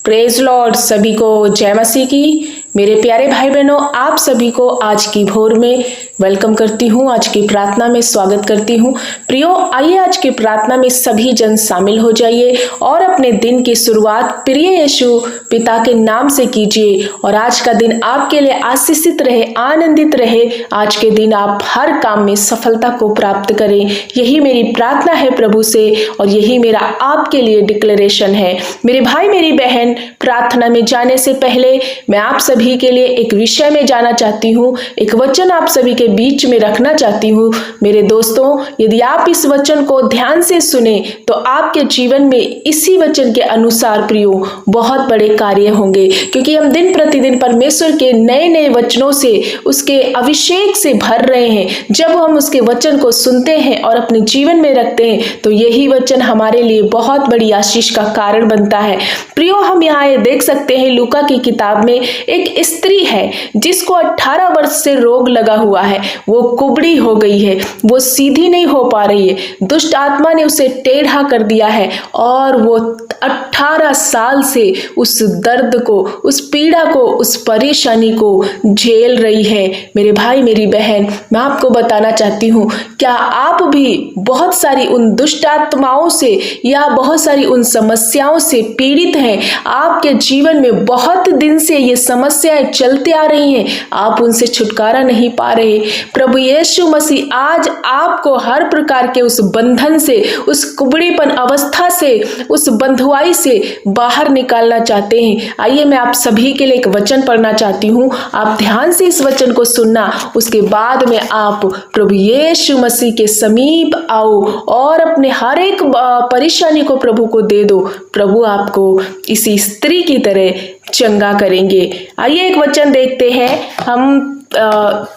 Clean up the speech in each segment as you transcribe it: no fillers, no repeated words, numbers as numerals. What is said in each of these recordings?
Praise Lord. सभी को जय मसीह की। मेरे प्यारे भाई बहनों, आप सभी को आज की भोर में वेलकम करती हूँ। आज की प्रार्थना में स्वागत करती हूँ। प्रियो, आइए आज की प्रार्थना में सभी जन शामिल हो जाइए और अपने दिन की शुरुआत प्रिय यीशु पिता के नाम से कीजिए। और आज का दिन आपके लिए आशीषित रहे, आनंदित रहे। आज के दिन आप हर काम में सफलता को प्राप्त करें, यही मेरी प्रार्थना है प्रभु से, और यही मेरा आपके लिए डिक्लेरेशन है। मेरे भाई मेरी बहन, प्रार्थना में जाने से पहले मैं आप सभी के लिए एक विषय में जाना चाहती हूँ, एक वचन आप सभी के बीच में रखना चाहती हूँ। मेरे दोस्तों, यदि आप इस वचन को ध्यान से सुने तो आपके जीवन में इसी वचन के अनुसार प्रियो बहुत बड़े कार्य होंगे, क्योंकि हम दिन प्रतिदिन परमेश्वर के नए नए वचनों से, उसके अभिषेक से भर रहे हैं। जब हम उसके वचन को सुनते हैं और अपने जीवन में रखते हैं तो यही वचन हमारे लिए बहुत बड़ी आशीष का कारण बनता है। प्रियो, हम यहाँ ये देख सकते हैं लूका की किताब में एक स्त्री है जिसको 18 वर्ष से रोग लगा हुआ है। वो कुबड़ी हो गई है, वो सीधी नहीं हो पा रही है। दुष्ट आत्मा ने उसे टेढ़ा कर दिया है और वो 18 साल से उस दर्द को, उस पीड़ा को, उस परेशानी को झेल रही है। मेरे भाई मेरी बहन, मैं आपको बताना चाहती हूँ, क्या आप भी बहुत सारी उन दुष्ट आत्माओं से या बहुत सारी उन समस्याओं से पीड़ित हैं? आपके जीवन में बहुत दिन से ये समस्याएं चलती आ रही हैं, आप उनसे छुटकारा नहीं पा रहे। प्रभु यीशु मसीह आज आपको हर प्रकार के उस बंधन से, उस कुबड़ेपन अवस्था से, उस बंधुआई से बाहर निकालना चाहते हैं। आइए मैं आप सभी के लिए एक वचन पढ़ना चाहती हूँ। आप ध्यान से इस वचन को सुनना, उसके बाद में आप प्रभु यीशु मसीह के समीप आओ और अपने हर एक परेशानी को प्रभु को दे दो। प्रभु आपको इसी स्त्री की तरह चंगा करेंगे। आइए एक वचन देखते हैं हम।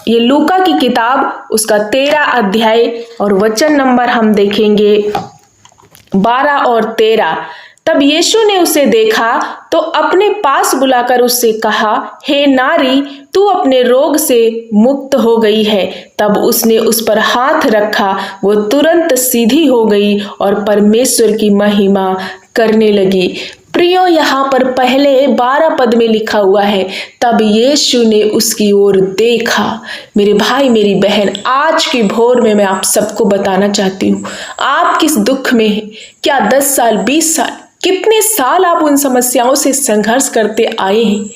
ये लूका की किताब, उसका 13 अध्याय और वचन नंबर हम देखेंगे 12 और 13। तब यीशु ने उसे देखा तो अपने पास बुलाकर उससे कहा, हे नारी, तू अपने रोग से मुक्त हो गई है। तब उसने उस पर हाथ रखा, वो तुरंत सीधी हो गई और परमेश्वर की महिमा करने लगी। प्रियो, यहाँ पर पहले 12 पद में लिखा हुआ है, तब यीशु ने उसकी ओर देखा। मेरे भाई मेरी बहन, आज की भोर में मैं आप सबको बताना चाहती हूँ, आप किस दुख में हैं? क्या 10 साल, 20 साल, कितने साल आप उन समस्याओं से संघर्ष करते आए हैं?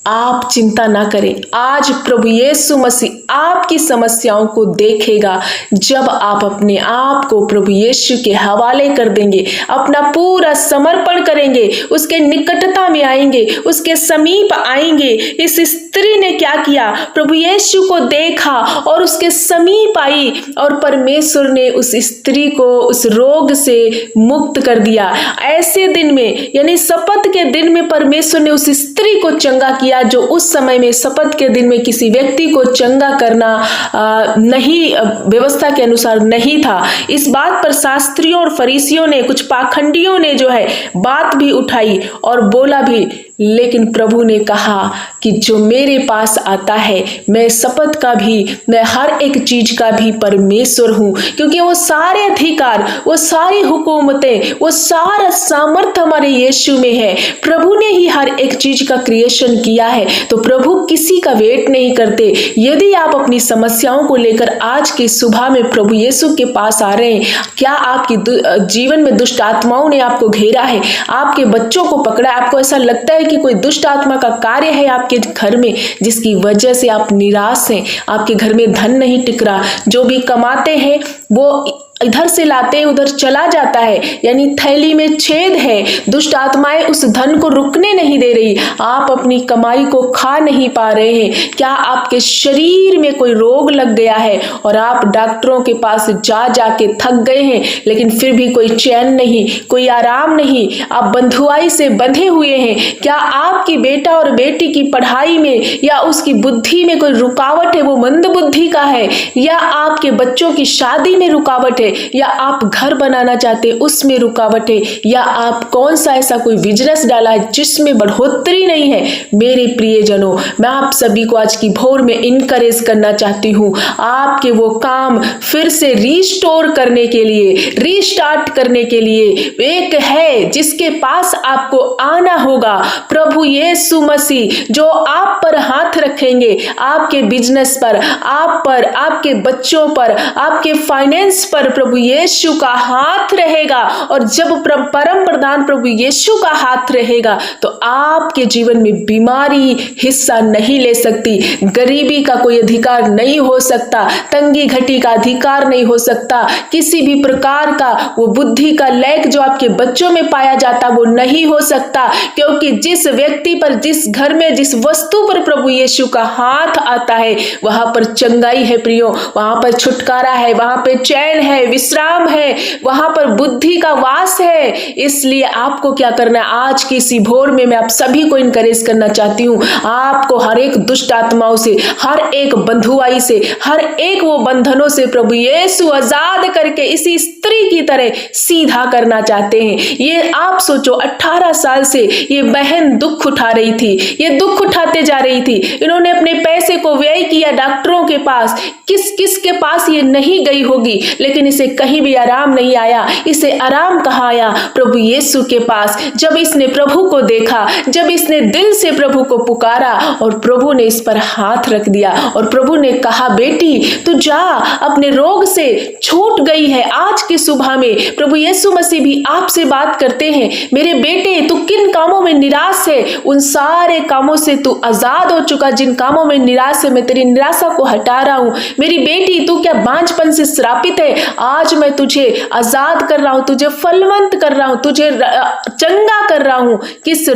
आप चिंता ना करें, आज प्रभु यीशु मसीह आपकी समस्याओं को देखेगा। जब आप अपने आप को प्रभु यीशु के हवाले कर देंगे, अपना पूरा समर्पण करेंगे, उसके निकटता में आएंगे, उसके समीप आएंगे। इस स्त्री ने क्या किया? प्रभु यीशु को देखा और उसके समीप आई और परमेश्वर ने उस स्त्री को उस रोग से मुक्त कर दिया। ऐसे दिन में, यानी शपथ के दिन में, परमेश्वर ने उस स्त्री को चंगा किया जो उस समय में शपथ के दिन में किसी व्यक्ति को चंगा करना नहीं, व्यवस्था के अनुसार नहीं था। इस बात पर शास्त्रियों और फरीसियों ने, कुछ पाखंडियों ने जो है बात भी उठाई और बोला भी, लेकिन प्रभु ने कहा कि जो मेरे पास आता है, मैं शपथ का भी, मैं हर एक चीज का भी परमेश्वर हूं, क्योंकि वो सारे अधिकार, वो सारी हुकूमतें, वो सारा सामर्थ हमारे यीशु में है। प्रभु ने ही हर एक चीज का क्रिएशन किया है, तो प्रभु किसी का वेट नहीं करते। यदि आप अपनी समस्याओं को लेकर आज की सुबह में प्रभु यीशु के पास आ रहे हैं, क्या आपकी जीवन में दुष्ट आत्माओं ने आपको घेरा है, आपके बच्चों को पकड़ा है, आपको ऐसा लगता है कि कोई दुष्ट आत्मा का कार्य है आपके घर में, जिसकी वजह से आप निराश हैं, आपके घर में धन नहीं टिक रहा, जो भी कमाते हैं वो इधर से लाते उधर चला जाता है, यानी थैली में छेद है। दुष्ट आत्माएं उस धन को रुकने नहीं दे रही, आप अपनी कमाई को खा नहीं पा रहे हैं। क्या आपके शरीर में कोई रोग लग गया है और आप डॉक्टरों के पास जा जाके थक गए हैं, लेकिन फिर भी कोई चैन नहीं, कोई आराम नहीं, आप बंधुआई से बंधे हुए हैं? क्या आपकी बेटा और बेटी की पढ़ाई में या उसकी बुद्धि में कोई रुकावट है, वो मंद बुद्धि का है, या आपके बच्चों की शादी में रुकावट है? है, या आप घर बनाना चाहते हैं उसमें रुकावट है, या आप कौन सा ऐसा कोई बिजनेस डाला है जिसमें बढ़ोतरी नहीं है, मेरे प्रियजनों, मैं आप सभी को आज की भोर में इनकरेज करना चाहती हूँ। आपके वो काम फिर से रिस्टोर करने के लिए, रीस्टार्ट करने के लिए एक है जिसके पास आपको आना होगा, प्रभु यीशु मसीह, जो आप पर हाथ रखेंगे, आपके बिजनेस पर, आप पर, आपके बच्चों पर, आपके फाइनेंस पर प्रभु यीशु का हाथ रहेगा। और जब परम प्रधान प्रभु यीशु का हाथ रहेगा तो आपके जीवन में बीमारी हिस्सा नहीं ले सकती, गरीबी का कोई अधिकार नहीं हो सकता, तंगी घटी का अधिकार नहीं हो सकता, किसी भी प्रकार का वो बुद्धि का लैक जो आपके बच्चों में पाया जाता वो नहीं हो सकता, क्योंकि जिस व्यक्ति पर, जिस घर में, जिस वस्तु पर प्रभु यीशु का हाथ आता है वहां पर चंगाई है प्रियो, वहां पर छुटकारा है, वहां पर चैन है, विश्राम है, वहां पर बुद्धि का वास है। इसलिए आपको क्या करना है, आज की इसी भोर में मैं आप सभी को इनकरेज करना चाहती हूँ, आपको हर एक दुष्ट आत्माओं से, हर एक बंधुआई से, हर एक वो बंधनों से प्रभु यीशु आजाद करके इसी स्त्री की तरह सीधा करना चाहते हैं। ये आप सोचो, 18 साल से ये बहन दुख उठा रही थी, ये दुख उठाते जा रही थी, इन्होंने अपने पैसे को व्यय किया डॉक्टरों के पास, किस किस के पास ये नहीं गई होगी, लेकिन इसे कहीं भी आराम नहीं आया। इसे आराम कहाँ आया? प्रभु यीशु के पास। जब इसने प्रभु को देखा, जब इसने दिल से प्रभु को पुकारा और प्रभु ने इस पर हाथ रख दिया और प्रभु ने कहा, बेटी तू जा, अपने रोग से छूट गई है। आज की सुबह में प्रभु यीशु मसीह भी आपसे बात करते हैं, मेरे बेटे तू किन कामों में निराश है, उन सारे कामों से तू आजाद हो चुका। जिन कामों में निराश है, मैं तेरी निराशा को हटा रहा हूं। मेरी बेटी तू क्या बांझपन से श्रापित है, आज मैं तुझे आजाद कर रहा हूं, तुझे फलवंत कर रहा हूं, तुझे चंगा कर रहा हूं। किस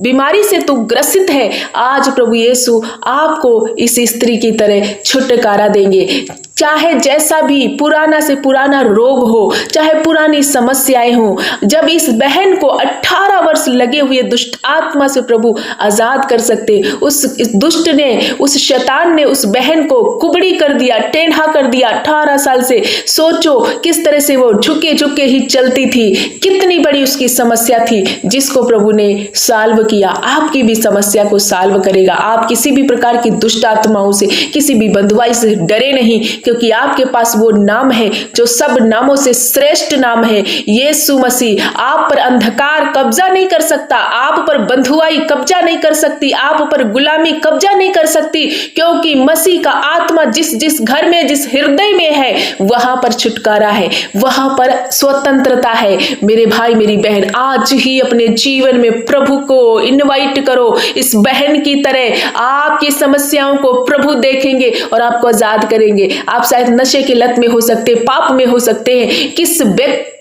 बीमारी से तू ग्रसित है, आज प्रभु यीशु आपको इस स्त्री की तरह छुटकारा देंगे। चाहे जैसा भी पुराना से पुराना रोग हो, चाहे पुरानी समस्याएं हो, जब इस बहन को 18 वर्ष लगे हुए दुष्ट आत्मा से प्रभु आजाद कर सकते। उस दुष्ट ने, उस शैतान ने उस बहन को कुबड़ी कर दिया, टेढ़ा कर दिया 18 साल से। सोचो किस तरह से वो झुके झुके ही चलती थी, कितनी बड़ी उसकी समस्या थी जिसको प्रभु ने सॉल्व किया। आपकी भी समस्या को सॉल्व करेगा। आप किसी भी प्रकार की दुष्ट आत्माओं से, किसी भी बंधुआई से डरे नहीं, क्योंकि आपके पास वो नाम है जो सब नामों से श्रेष्ठ नाम है, यीशु मसीह। आप पर अंधकार कब्जा नहीं कर सकता, आप पर बंधुआई कब्जा नहीं कर सकती, आप पर गुलामी कब्जा नहीं कर सकती, क्योंकि मसीह का आत्मा जिस जिस घर में, जिस हृदय में है, वहां पर छुटकारा है, वहां पर स्वतंत्रता है। मेरे भाई मेरी बहन, आज ही अपने जीवन में प्रभु को इनवाइट करो। इस बहन की तरह आपकी समस्याओं को प्रभु देखेंगे और आपको आजाद करेंगे। आप शायद नशे की लत में हो सकते, पाप में हो सकते हैं, किस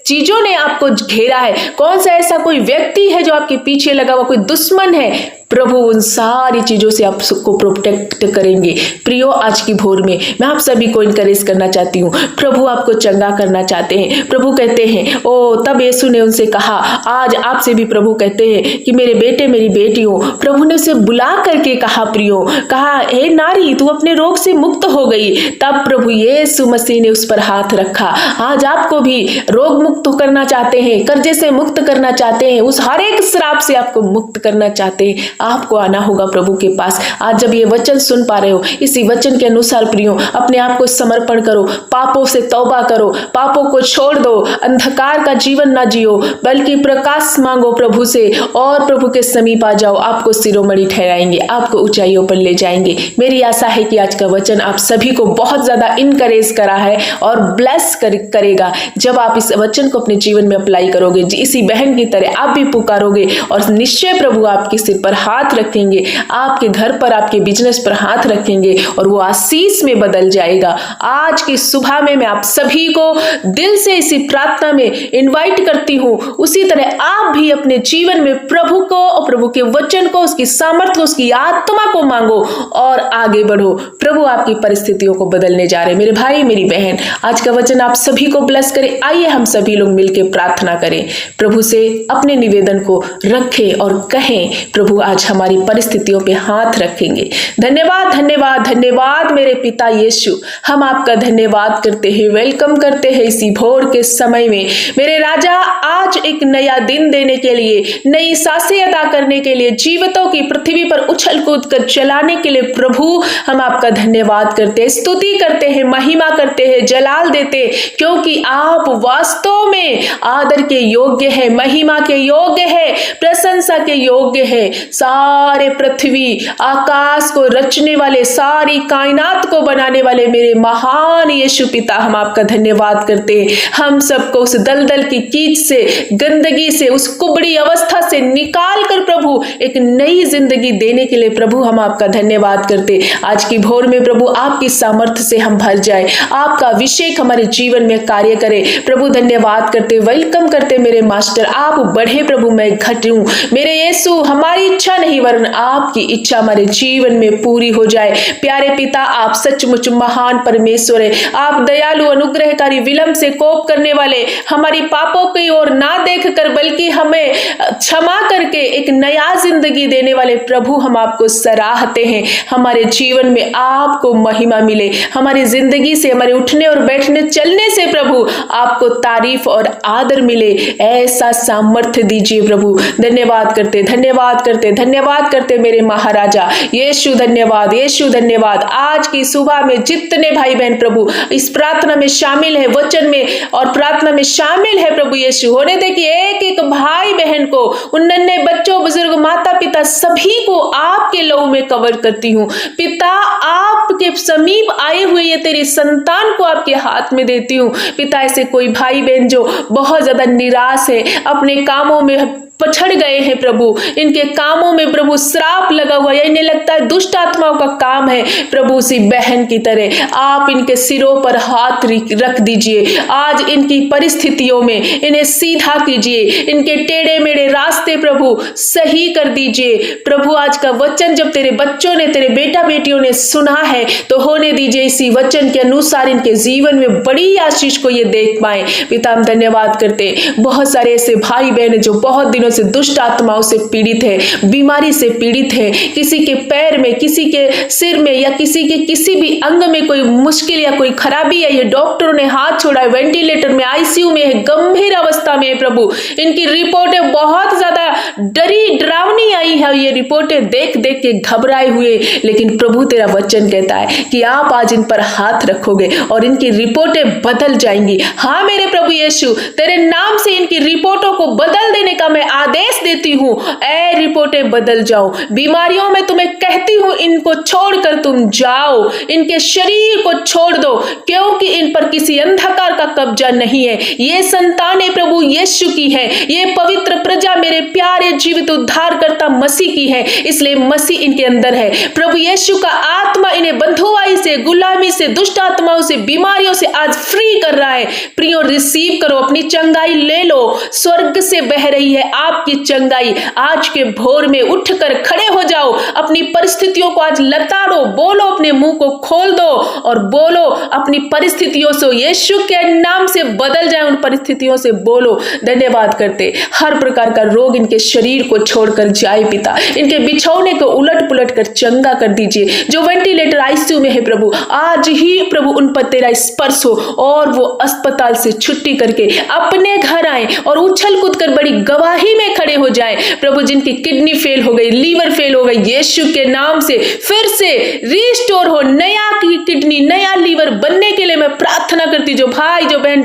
चीजों ने आपको घेरा है, कौन सा ऐसा कोई व्यक्ति है जो आपके पीछे लगा हुआ, कोई दुश्मन है, प्रभु उन सारी चीजों से आप सबको प्रोटेक्ट करेंगे। प्रियो, आज की भोर में मैं आप सभी को इनकरेज करना चाहती हूँ, प्रभु आपको चंगा करना चाहते हैं। प्रभु कहते हैं, ओ तब यीशु ने उनसे कहा, आज आपसे भी प्रभु कहते हैं कि मेरे बेटे मेरी बेटियों, प्रभु ने उसे बुला करके कहा, प्रियो कहा, हे नारी तू अपने रोग से मुक्त हो गई। तब प्रभु यीशु मसीह ने उस पर हाथ रखा। आज आपको भी रोग मुक्त करना चाहते हैं, कर्जे से मुक्त करना चाहते हैं, उस हर एक श्राप से आपको मुक्त करना चाहते हैं। आपको आना होगा प्रभु के पास। आज जब ये वचन सुन पा रहे हो, इसी वचन के अनुसार प्रियो अपने आप को समर्पण करो, पापों से तौबा करो, पापों को छोड़ दो, अंधकार का जीवन ना जियो, बल्कि प्रकाश मांगो प्रभु से और प्रभु के समीप आ जाओ। आपको शिरोमणि ठहराएंगे, आपको ऊंचाइयों पर ले जाएंगे। मेरी आशा है कि आज का वचन आप सभी को बहुत ज्यादा इनकरेज करा है और ब्लेस करेगा। जब आप इस वचन को अपने जीवन में अप्लाई करोगे, इसी बहन की तरह आप भी पुकारोगे और निश्चय प्रभु आपके सिर पर हाथ रखेंगे, आपके घर पर, आपके बिजनेस पर हाथ रखेंगे और वो आशीष में बदल जाएगा। आज की सुबह में मैं आप सभी को दिल से इसी प्रार्थना में इनवाइट करती हूँ, उसी तरह आप भी अपने जीवन में प्रभु को और प्रभु के वचन को, उसकी सामर्थ्य को, उसकी आत्मा को मांगो और आगे बढ़ो। प्रभु आपकी परिस्थितियों को बदलने जा रहे। मेरे भाई मेरी बहन, आज का वचन आप सभी को ब्लेस करे। आइए हम सभी लोग मिलकर प्रार्थना करें, प्रभु से अपने निवेदन को रखें और कहें, प्रभु आज आज हमारी परिस्थितियों पे हाथ रखेंगे। धन्यवाद धन्यवाद धन्यवाद मेरे पिता यीशु, हम आपका धन्यवाद करते हैं, वेलकम करते हैं इसी भोर के समय में। मेरे राजा, आज एक नया दिन देने के लिए, नई सांसें अदा करने के लिए, जीवितों की पृथ्वी पर उछल कूद कर चलाने के लिए प्रभु हम आपका धन्यवाद करते हैं, स्तुति करते हैं, महिमा करते हैं, जलाल देते हैं, क्योंकि आप वास्तव में आदर के योग्य है, महिमा के योग्य है, प्रशंसा के योग्य है। सारे पृथ्वी आकाश को रचने वाले, सारी कायनात को बनाने वाले मेरे महान यीशु पिता, हम आपका धन्यवाद करते हैं। हम सबको उस दलदल की कीच से, गंदगी से, उस कुबड़ी अवस्था से निकाल कर प्रभु एक नई जिंदगी देने के लिए प्रभु हम आपका धन्यवाद करते। आज की भोर में प्रभु आपकी सामर्थ्य से हम भर जाए, आपका अभिषेक हमारे जीवन में कार्य करे। प्रभु धन्यवाद करते, वेलकम करते मेरे मास्टर, आप बढ़े प्रभु, मैं घटूं। मेरे यीशु, हमारी इच्छा नहीं वरन आपकी इच्छा हमारे जीवन में पूरी हो जाए। प्यारे पिता, आप सचमुच महान परमेश्वर है, आप दयालु, अनुग्रहकारी, विलंब से कोप करने वाले, हमारी पापों की ओर ना देखकर बल्कि हमें क्षमा करके एक नया जिंदगी देने वाले प्रभु, हम आपको सराहते हैं। हमारे जीवन में आपको महिमा मिले, हमारी जिंदगी से, हमारे उठने और बैठने चलने से प्रभु आपको तारीफ और आदर मिले, ऐसा सामर्थ्य दीजिए प्रभु। धन्यवाद करते, धन्यवाद करते, धन्यवाद करते मेरे महाराजा यीशु, धन्यवाद यीशु, धन्यवाद। आज की सुबह में जितने भाई बहन प्रभु इस प्रार्थना में शामिल है, वचन में और प्रार्थना में शामिल है प्रभु यीशु, होने दे कि एक एक भाई बहन को, उन नन्हे बच्चों, बुजुर्ग, माता पिता, सभी को आपके लहू में कवर करती हूँ। पिता, आपके समीप आए हुए ये तेरी संतान को आपके हाथ में देती हूँ। पिता, ऐसे कोई भाई बहन जो बहुत ज्यादा निराश है, अपने कामों में पछड़ गए हैं प्रभु, इनके कामों में प्रभु श्राप लगा हुआ है, इन्हें लगता है दुष्ट आत्माओं का काम है प्रभु, उसी बहन की तरह आप इनके सिरों पर हाथ रख दीजिए। आज इनकी परिस्थितियों में इन्हें सीधा कीजिए, इनके टेढ़े मेढ़े रास्ते प्रभु सही कर दीजिए प्रभु। आज का वचन जब तेरे बच्चों ने, तेरे बेटा बेटियों ने सुना है, तो होने दीजिए इसी वचन के अनुसार इनके जीवन में बड़ी आशीष को ये देख पाए। पिता, हम धन्यवाद करते, बहुत सारे ऐसे भाई बहन जो बहुत दिनों से दुष्ट आत्माओं से पीड़ित है, बीमारी से पीड़ित है, किसी के पैर में, किसी के सिर में या किसी के किसी भी अंग में कोई मुश्किल या कोई खराबी है, ये डॉक्टरों ने हाथ छोड़ा है, वेंटिलेटर में, आईसीयू में है, गंभीर अवस्था में है प्रभु। इनकी रिपोर्टें बहुत ज्यादा डरावनी आई है, ये रिपोर्टें देख देख के घबराए हुए, लेकिन प्रभु तेरा वचन कहता है कि आप आज इन पर हाथ रखोगे और इनकी रिपोर्टें बदल जाएंगी। हाँ मेरे प्रभु यीशु, तेरे नाम से इनकी रिपोर्टों को बदल देने का मैं आदेश देती हूँ। ऐ रिपोर्टें बदल जाओ, बीमारियों में तुम्हें कहती हूँ इनको छोड़कर तुम जाओ, इनके शरीर को छोड़ दो, क्योंकि इन पर किसी अंधकार का कब्जा नहीं है। ये संतानें प्रभु यीशु की है, ये पवित्र प्रजा मेरे प्यारे जीवित उद्धारकर्ता मसीह की है, इसलिए मसीह इनके अंदर है। प्रभु यीशु का आत्मा इन्हें बंधुआई से, गुलामी से, दुष्ट आत्माओं से, बीमारियों से आज फ्री कर रहा है। प्रियो, रिसीव करो, अपनी चंगाई ले लो, स्वर्ग से बह रही है आपकी चंगाई। आज के भोर में उठकर खड़े हो जाओ, अपनी परिस्थितियों को आज लताड़ो, बोलो, अपने मुंह को खोल दो और बोलो अपनी परिस्थितियों से यीशु के नाम से बदल जाए, उन परिस्थितियों से बोलो। धन्यवाद करते, हर प्रकार का रोग इनके शरीर को छोड़कर जाए पिता, इनके बिछौने को उलट पुलट कर चंगा कर दीजिए। जो वेंटिलेटर आईसीयू में है प्रभु, आज ही प्रभु उन पर तेरा स्पर्श हो और वो अस्पताल से छुट्टी करके अपने घर आए और उछल कूद कर बड़ी गवाही में खड़े हो जाए प्रभु। जिनकी किडनी फेल हो गई, लीवर फेल हो गई, यीशु के नाम से फिर से रिस्टोर हो, नया किडनी, नया लीवर बनने के लिए मैं प्रार्थना करती। जो भाई जो बहन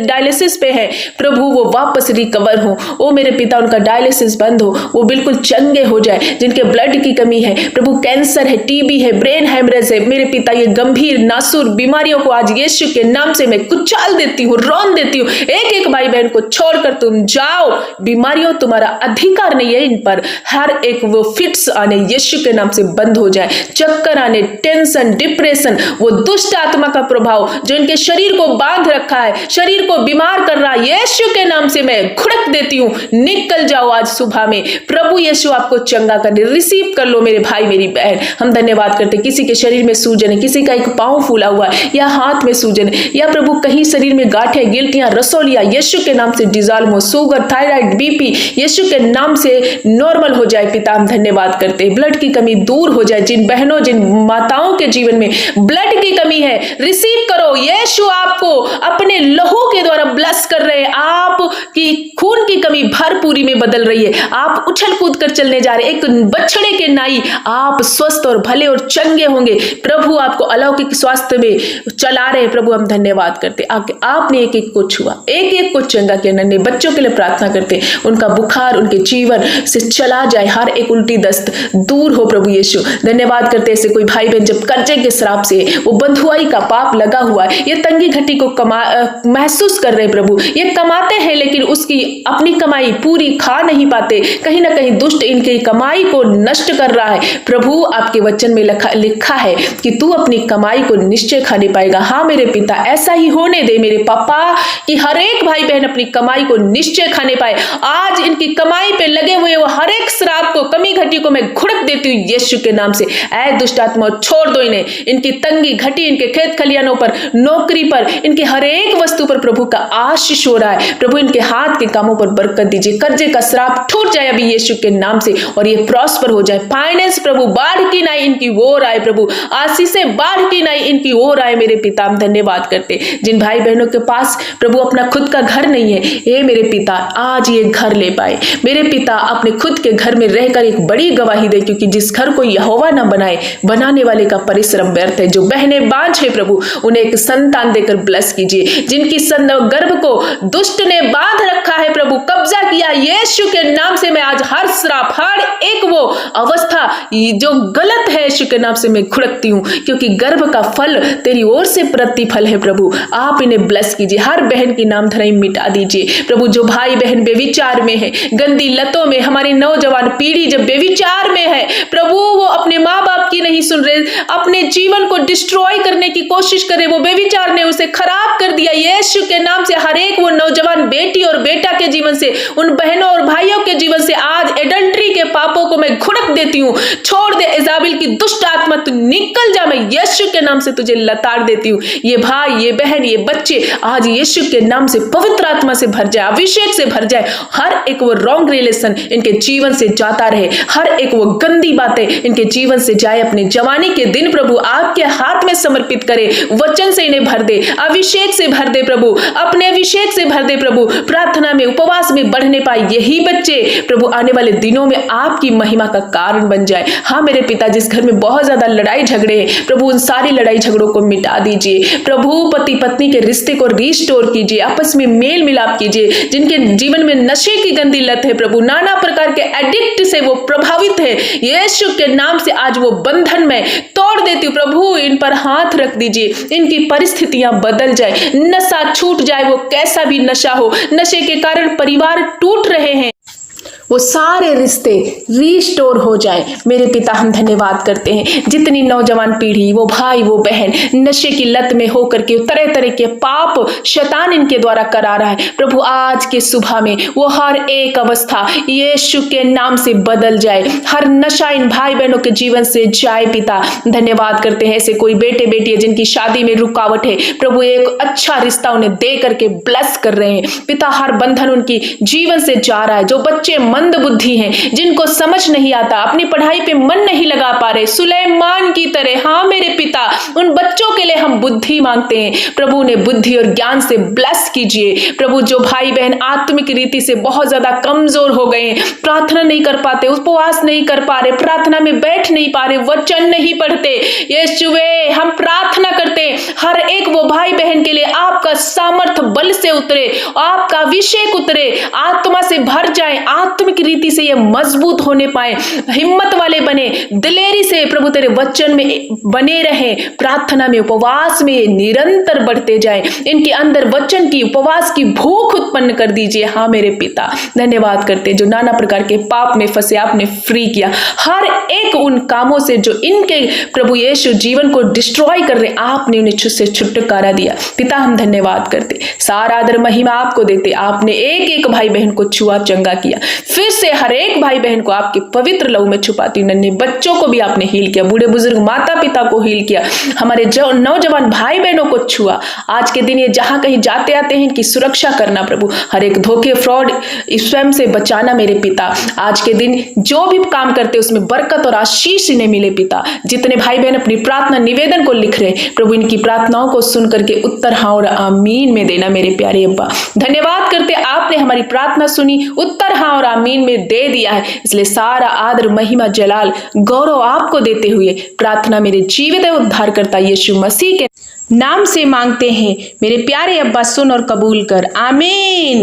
डायलिसिस पे है प्रभु, वो वापस रिकवर हो। ओ मेरे पिता, उनका डायलिसिस बंद हो, वो बिल्कुल चंगे हो जाए। जिनके ब्लड की कमी है प्रभु, कैंसर है, टीबी है, ब्रेन हेमरेज है, मेरे पिता ये गंभीर नासूर बीमारियों को आज यीशु के नाम से मैं कुचल देती हूँ, रौन देती हूँ। एक एक भाई बहन को छोड़कर तुम जाओ, बीमारियों तुम्हारा अधिकार नहीं है इन पर। हर एक वो फिट्स आने यीशु के नाम से बंद हो जाए, चक्कर आने, टेंशन, डिप्रेशन, वो दुष्ट आत्मा का प्रभाव जो इनके शरीर को बांध रखा है, शरीर को बीमार कर रहा है, यीशु के नाम से मैं घुड़क देती हूँ, निकल जाओ आज सुबह में। प्रभु यीशु आपको चंगा कर दे। रिसीव कर लो मेरे भाई मेरी बहन। हम धन्यवाद करते, किसी के शरीर में सूजन है, किसी का एक पांव फूला हुआ है या हाथ में सूजन है, या प्रभु कहीं शरीर में गांठें, गिल्टियां, रसोलियां, यीशु के नाम से डिजॉल्व हो। शुगर, थायराइड, बीपी यीशु के नाम से नॉर्मल हो जाए। पिता हम धन्यवाद करते, ब्लड की कमी दूर हो जाए। जिन बहनों, जिन माताओं के जीवन में ब्लड की कमी है, रिसीव करो। यीशु आपको अपने लहू के द्वारा ब्लेस कर रहे हैं। आपकी खून की कमी भरपूरी में बदल रही है। आप उछल कूद कर चलने जा रहे हैं, एक बछड़े के नाई आप स्वस्थ और भले और चंगे होंगे। प्रभु आपको अलौकिक स्वास्थ्य में चला रहे। प्रभु हम धन्यवाद करते, आपने एक एक को छुआ, एक एक को चंगा किया। नन्हे बच्चों के लिए प्रार्थना करते, उनका बुखार उनके जीवन से चला जाए, हर एक उल्टी दस्त दूर हो। प्रभु यीशु धन्यवाद करते, ऐसे कोई भाई बहन जब कर्जे के श्राप से, वो बंधुआई का पाप लगा हुआ है, ये तंगी घटी को महसूस कर रहे। प्रभु ये कमाते हैं लेकिन उसकी अपनी कमाई पूरी खा नहीं पाते, कहीं ना कहीं दुष्ट इनकी कमाई को नष्ट कर रहा है। प्रभु आपके वचन में लिखा है कि तू अपनी कमाई को निश्चय खाने पाएगा। हाँ मेरे पिता, ऐसा ही होने दे मेरे पापा कि हर एक भाई बहन अपनी कमाई को निश्चय खाने पाए। आज इनकी कमाई पे लगे हुए वो हर एक श्राप को, कमी घटी को मैं घुड़क देती हूँ यीशु के नाम से। ऐ दुष्ट आत्मा छोड़ दो इन्हें, इनकी तंगी घटी, इनके खेत खलियानों पर, नौकरी पर, इनकी हर एक वस्तु पर प्रभु का आशीष हो रहा है। प्रभु इनके हाथ के कामों पर बरकत दीजिए। कर्जे का श्राप टूट जाए अभी यीशु के नाम से और ये प्रॉस्पर हो जाए। फाइनेंस प्रभु बाढ़ की नाई इनकी ओर आए। प्रभु आशीषें बाढ़ की नाई इनकी ओर आए। मेरे पिता हम धन्यवाद करते, जिन भाई बहनों के पास प्रभु अपना खुद का घर नहीं है, ये मेरे पिता आज ये घर ले पाए। मेरे पिता अपने खुद के घर में रहकर एक बड़ी गवाही दे, क्योंकि जिस घर को यहोवा न बनाए, बनाने वाले का परिश्रम व्यर्थ है। जो बहनें बांझ है प्रभु, उन्हें एक संतान देकर ब्लेस कीजिए। जिनकी गर्भ को दुष्ट ने बांध रखा है प्रभु, कब्जा किया, यीशु के नाम से मैं आज हर श्राप, हर एक वो अवस्था जो गलत है यीशु के नाम से मैं घुड़कती हूँ, क्योंकि गर्भ का फल तेरी ओर से प्रतिफल है। प्रभु आप इन्हें ब्लेस कीजिए, हर बहन की नाम धराई मिटा दीजिए। प्रभु जो भाई बहन बेविचार में है, गंदी लतों में, हमारी नौजवान पीढ़ी जब बेविचार में है प्रभु, वो अपने माँ बाप की नहीं सुन रहे, अपने जीवन को डिस्ट्रॉय करने की कोशिश करे, वो बेविचार ने उसे खराब कर दिया। यीशु के नाम से हर एक वो नौजवान बेटी और बेटा के जीवन से, उन बहनों और भाइयों के जीवन से आज एडल्ट्री के पापों को मैं घुड़क देती हूँ। छोड़ दे इज़ाबेल की दुष्ट आत्मा, तू निकल जा, मैं यीशु के नाम से तुझे लताड़ देती हूँ। ये भाई, ये बहन, ये बच्चे आज यीशु के नाम से पवित्र आत्मा से भर जाए, अभिषेक से भर जाए। हर एक वो रॉन्ग रिलेशन इनके जीवन से जाता रहे, हर एक वो गंदी बातें इनके जीवन से जाए। अपने जवानी के दिन प्रभु आपके हाथ में समर्पित करे, वचन से इन्हें भर दे, अभिषेक से भर दे प्रभु, अपने अभिषेक से भर दे प्रभु। प्रार्थना में, उपवास में बढ़ने पाए यही बच्चे प्रभु आने वाले दिनों में आपकी महिमा का कारण बन जाए। हाँ मेरे पिता, जिस घर में बहुत ज्यादा लड़ाई झगड़े हैं प्रभु, उन सारी लड़ाई झगड़ों को मिटा दीजिए। प्रभु पति पत्नी के रिश्ते को रिस्टोर कीजिए, आपस में मेल मिलाप कीजिए। जिनके जीवन में नशे की गंदी लत है प्रभु, नाना प्रकार के एडिक्ट से वो प्रभावित है, यीशु के नाम से आज वो बंधन में तोड़ देती हूँ प्रभु। इन पर हाथ रख दीजिए, इनकी परिस्थितियां बदल जाए, नशा छूट जाए, वो कैसा भी नशा हो, नशे के कारण परिवार टूट रहे हैं, वो सारे रिश्ते रीस्टोर हो जाए। मेरे पिता हम धन्यवाद करते हैं, जितनी नौजवान पीढ़ी, वो भाई वो बहन नशे की लत में होकर के तरह तरह के पाप शैतान इनके द्वारा करा रहा है प्रभु, आज के सुबह में वो हर एक अवस्था यीशु के नाम से बदल जाए, हर नशा इन भाई बहनों के जीवन से जाए। पिता धन्यवाद करते हैं, ऐसे कोई बेटे बेटी है जिनकी शादी में रुकावट है प्रभु, एक अच्छा रिश्ता उन्हें दे करके ब्लेस कर रहे हैं पिता। हर बंधन उनकी जीवन से जा रहा है। जो बच्चे मंद बुद्धि हैं, जिनको समझ नहीं आता, अपनी पढ़ाई पे मन नहीं लगा पा रहे, सुलेमान की तरह, हाँ मेरे पिता, उन बच्चों के लिए हम बुद्धि मांगते हैं प्रभु, ने बुद्धि और ज्ञान से ब्लेस कीजिए प्रभु। जो भाई बहन आत्मिक रीति से बहुत ज्यादा कमजोर हो गए हैं, प्रार्थना नहीं कर पाते, उपवास नहीं कर पा रहे, प्रार्थना में बैठ नहीं पा रहे, वचन नहीं पढ़ते, यीशुवे हम प्रार्थना करते हैं हर एक वो भाई बहन के लिए आपका सामर्थ बल से उतरे, आपका अभिषेक उतरे, आत्मा से भर जाए, आत्मिक रीति से ये मजबूत होने पाए, हिम्मत वाले बने, दिलेरी से प्रभु तेरे वचन में बने रहे, प्रार्थना में उपवास में निरंतर बढ़ते जाए। इनके अंदर वचन की, उपवास की भूख उत्पन्न कर दीजिए। हाँ मेरे पिता धन्यवाद करते, जो नाना प्रकार के पाप में फंसे आपने फ्री किया, हर एक उन कामों से जो इनके प्रभु यीशु जीवन को डिस्ट्रॉय कर रहे, आपने उन्हें से छुटकारा दिया पिता। हम धन्यवाद करते, सारा आदर महिमा आपको देते। आपने एक एक भाई बहन को छुआ, चंगा किया, फिर से हर एक भाई बहन को आपके पवित्र लहू में छुपाती हूँ। नन्हे बच्चों को भी आपने हील किया, बूढ़े बुजुर्ग माता पिता को हील किया, हमारे नौजवान भाई बहनों को छुआ। आज के दिन ये जहां कहीं जाते आते हैं, इनकी सुरक्षा करना प्रभु, हर एक धोखे फ्रॉड स्वयं से बचाना मेरे पिता। आज के दिन जो भी काम करते उसमें बरकत और आशीष इन्हें मिले पिता। जितने भाई बहन अपनी प्रार्थना निवेदन को लिख रहे प्रभु, इनकी प्रार्थनाओं को सुन करके उत्तर हाँ और आमीन में देना मेरे प्यारे अब्बा। धन्यवाद करते आपने हमारी प्रार्थना सुनी, उत्तर हाँ और आमीन में दे दिया है, इसलिए सारा आदर महिमा जलाल गौरव आपको देते हुए प्रार्थना मेरे जीवित उद्धार करता यीशु मसीह के नाम से मांगते हैं मेरे प्यारे अब्बा, सुन और कबूल कर, आमीन।